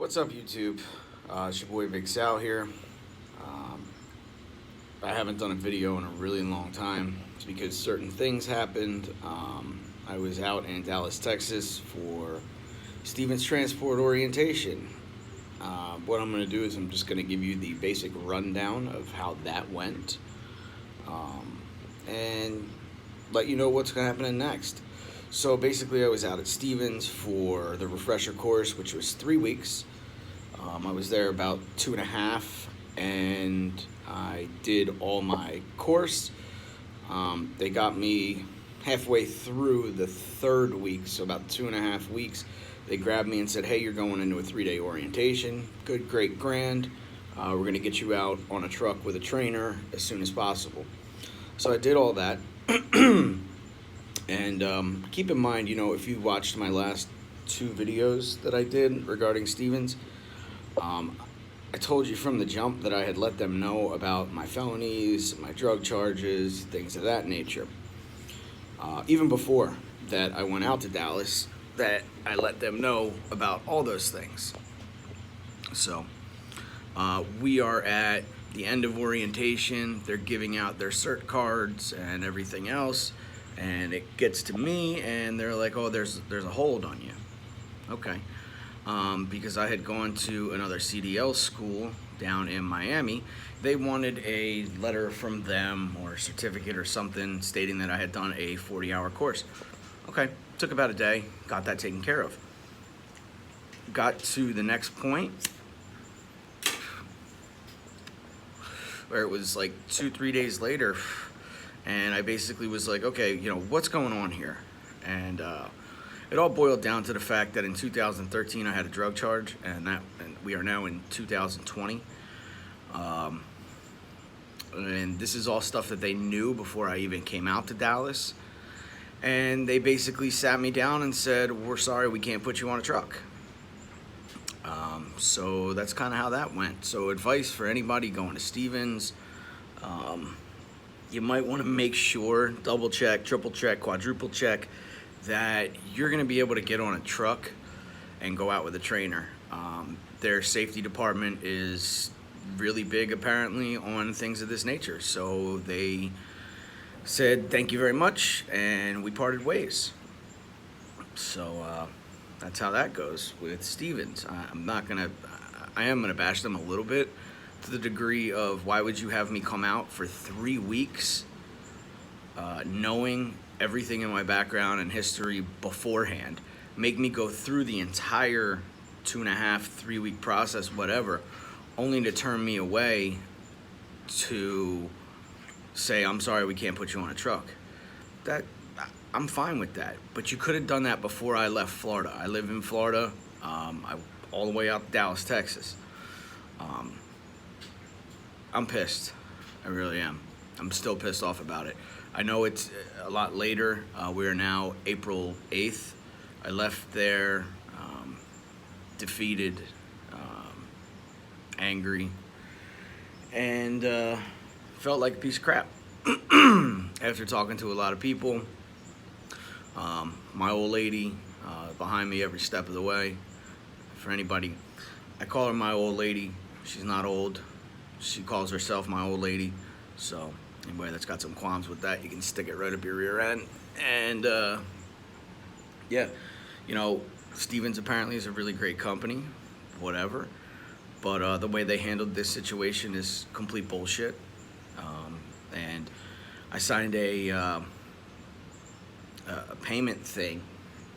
What's up, YouTube? It's your boy Big Sal here. Um, I haven't done a video in a really long time. It's because certain things happened. I was out in Dallas, Texas for Stevens Transport orientation. What I'm going to do is I'm just going to give you the basic rundown of how that went and let you know what's going to happen next. So basically, I was out at Stevens for the refresher course, which was 3 weeks. I was there about 2.5, and I did all my course. They got me halfway through the third week, so about 2.5 weeks. They grabbed me and said, "Hey, you're going into a 3-day orientation. Good, great, grand. We're going to get you out on a truck with a trainer as soon as possible." So I did all that. And keep in mind, if you watched my last 2 videos that I did regarding Stevens, I told you from the jump that I had let them know about my felonies, my drug charges, things of that nature. Even before that, I went out to Dallas, that I let them know about all those things. So we are at the end of orientation. They're giving out their cert cards and everything else, and it gets to me, and they're like, "Oh, there's a hold on you." Okay. Because I had gone to another CDL school down in Miami. They wanted a letter from them or a certificate or something stating that I had done a 40-hour course. Okay, took about a day, got that taken care of. Got to the next point where it was like 2-3 days later, and I basically was like, "Okay, what's going on here?" And it all boiled down to the fact that in 2013 I had a drug charge, and we are now in 2020. And this is all stuff that they knew before I even came out to Dallas. And they basically sat me down and said, "We're sorry, we can't put you on a truck." So that's kind of how that went. So advice for anybody going to Stevens, you might want to make sure, double check, triple check, quadruple check, that you're going to be able to get on a truck and go out with a trainer. Their safety department is really big, apparently, on things of this nature. So they said, "Thank you very much," and we parted ways. So that's how that goes with Stevens. I am gonna bash them a little bit, to the degree of, why would you have me come out for 3 weeks knowing everything in my background and history beforehand, make me go through the entire 2.5, 3 week process, whatever, only to turn me away to say, "I'm sorry, we can't put you on a truck." I'm fine with that, but you could have done that before I left Florida. I live in Florida, all the way out to Dallas, Texas. I'm pissed. I really am. I'm still pissed off about it. I know it's a lot later. We are now April 8th. I left there defeated, angry, and felt like a piece of crap. After talking to a lot of people, my old lady behind me every step of the way. For anybody, I call her my old lady. She's not old. She calls herself my old lady. So anybody that's got some qualms with that, you can stick it right up your rear end. And yeah, Stevens apparently is a really great company, whatever. But the way they handled this situation is complete bullshit. And I signed a payment thing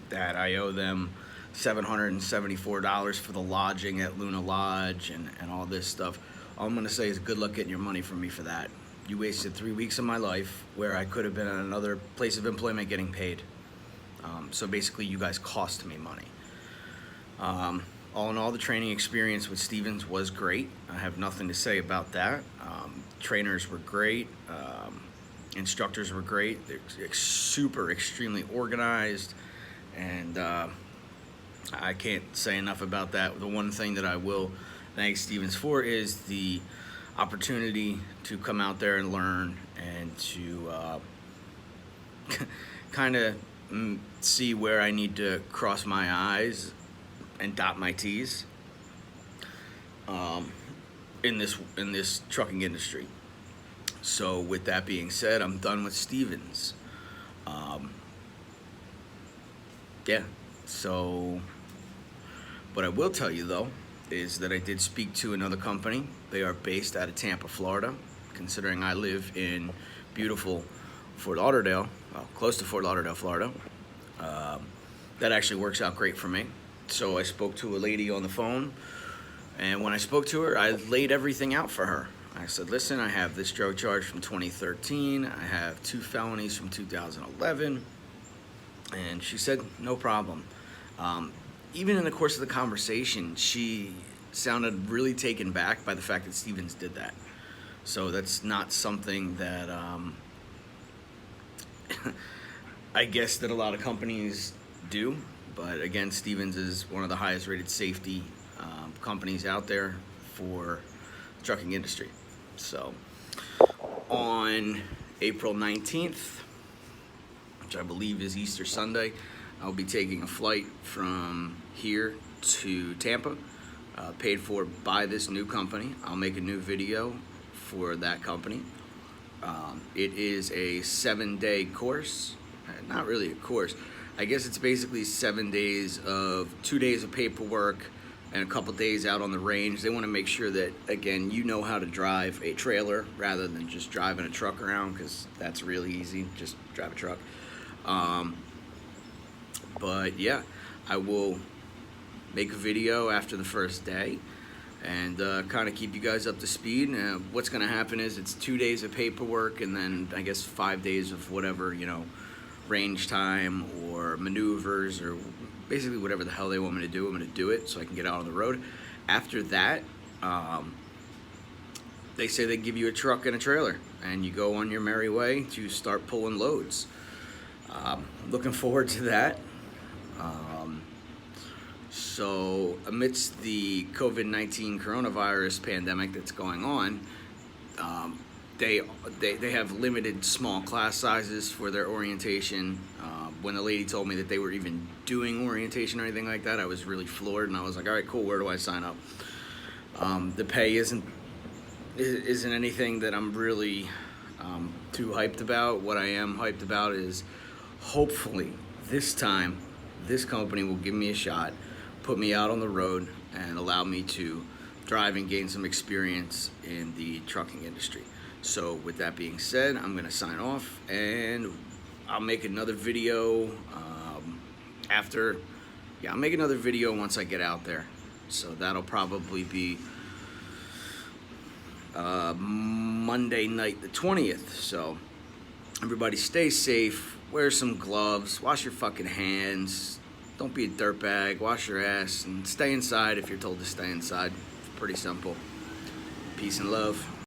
that I owe them $774 for the lodging at Luna Lodge and all this stuff. All I'm going to say is good luck getting your money from me for that. You wasted 3 weeks of my life where I could have been at another place of employment getting paid. So basically, you guys cost me money. All in all, the training experience with Stevens was great. I have nothing to say about that. Trainers were great. Instructors were great. They're super, extremely organized. And I can't say enough about that. The one thing that I will thank Stevens for is the opportunity to come out there and learn, and to kind of see where I need to cross my I's and dot my T's. um, in this trucking industry. So with that being said, I'm done with Stevens. Um, yeah. So what I will tell you though is that I did speak to another company. They are based out of Tampa, Florida. Considering I live in beautiful Fort Lauderdale, well, close to Fort Lauderdale, Florida, that actually works out great for me. So I spoke to a lady on the phone, and when I spoke to her, I laid everything out for her. I said, listen, I have this drug charge from 2013. I have 2 felonies from 2011. And she said, no problem. Even in the course of the conversation, she sounded really taken back by the fact that Stevens did that. So that's not something that I guess that a lot of companies do. But again, Stevens is one of the highest rated safety companies out there for the trucking industry. So on April 19th, which I believe is Easter Sunday, I'll be taking a flight from here to Tampa, paid for by this new company. I'll make a new video for that company. It is a 7-day course. Not really a course. I guess it's basically 7 days of 2 days of paperwork and a couple days out on the range. They want to make sure that, again, you know how to drive a trailer rather than just driving a truck around, because that's really easy. Just drive a truck. But yeah, I will make a video after the first day and kind of keep you guys up to speed. What's going to happen is it's 2 days of paperwork and then I guess 5 days of whatever, range time or maneuvers or basically whatever the hell they want me to do. I'm going to do it so I can get out on the road. After that, they say they give you a truck and a trailer and you go on your merry way to start pulling loads. Looking forward to that. So amidst the COVID-19 coronavirus pandemic that's going on, they have limited small class sizes for their orientation. When the lady told me that they were even doing orientation or anything like that, I was really floored, and I was like, all right, cool, where do I sign up? The pay isn't anything that I'm really too hyped about. What I am hyped about is hopefully this time this company will give me a shot, put me out on the road, and allow me to drive and gain some experience in the trucking industry. So with that being said, I'm going to sign off, and I'll make another video I'll make another video once I get out there. So that'll probably be Monday night the 20th. So everybody stay safe, wear some gloves, wash your fucking hands, don't be a dirtbag, wash your ass, and stay inside if you're told to stay inside. It's pretty simple. Peace and love.